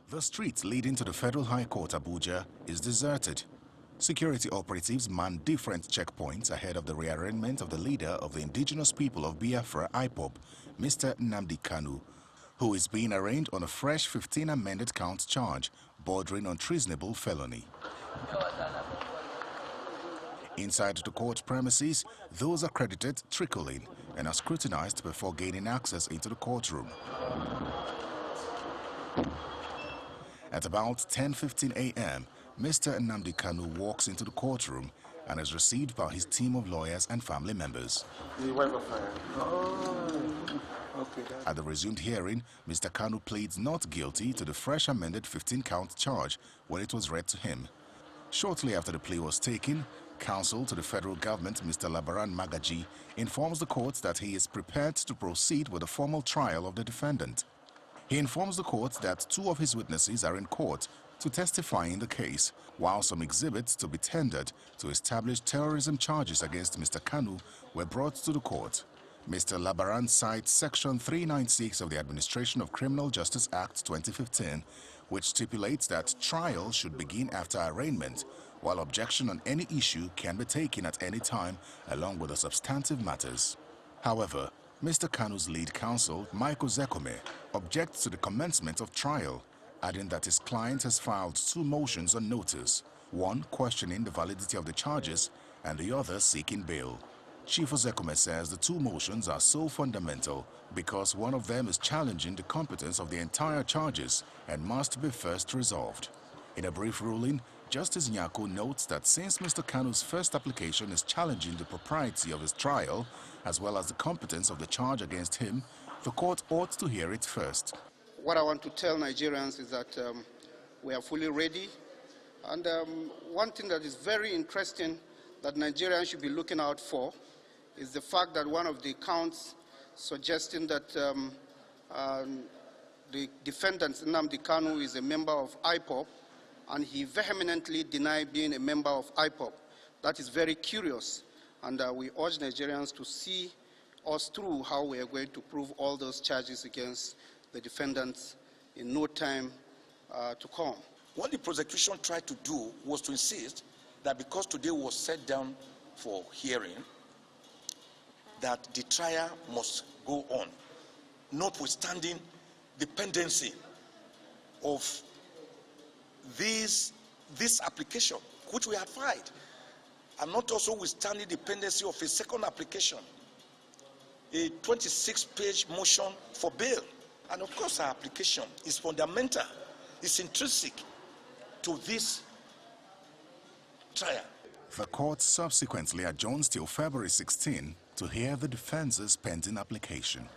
The street leading to the Federal High Court Abuja is deserted. Security operatives man different checkpoints ahead of the rearrangement of the leader of the indigenous people of Biafra, IPOB, Mr. Nnamdi Kanu, who is being arraigned on a fresh 15 amended count charge bordering on treasonable felony. Inside the court premises, those accredited trickle in and are scrutinized before gaining access into the courtroom. At about 10:15 a.m., Mr. Nnamdi Kanu walks into the courtroom and is received by his team of lawyers and family members. At the resumed hearing, Mr. Kanu pleads not guilty to the fresh amended 15-count charge when it was read to him. Shortly after the plea was taken, counsel to the federal government, Mr. Labaran Magaji, informs the court that he is prepared to proceed with a formal trial of the defendant. He informs the court that two of his witnesses are in court to testify in the case, while some exhibits to be tendered to establish terrorism charges against Mr. Kanu were brought to the court. Mr. Labaran cites Section 396 of the Administration of Criminal Justice Act 2015, which stipulates that trial should begin after arraignment, while objection on any issue can be taken at any time along with the substantive matters. However, Mr. Kanu's lead counsel, Michael Zekome, objects to the commencement of trial, adding that his client has filed two motions on notice, one questioning the validity of the charges and the other seeking bail. Chief Zekome says the two motions are so fundamental because one of them is challenging the competence of the entire charges and must be first resolved. In a brief ruling, Justice Nyako notes that since Mr. Kanu's first application is challenging the propriety of his trial, as well as the competence of the charge against him, the court ought to hear it first. What I want to tell Nigerians is that we are fully ready. And one thing that is very interesting that Nigerians should be looking out for is the fact that one of the counts suggesting that the defendant, Nnamdi Kanu, is a member of IPOB, and he vehemently denied being a member of IPOB. That is very curious, and we urge Nigerians to see us through how we are going to prove all those charges against the defendants in no time to come. What the prosecution tried to do was to insist that because today was set down for hearing, that the trial must go on, notwithstanding the pendency of this application, which we had filed, and not also withstanding the pendency of a second application, a 26-page motion for bail. And of course, our application is fundamental, it's intrinsic to this trial. The court subsequently adjourns till February 16 to hear the defense's pending application.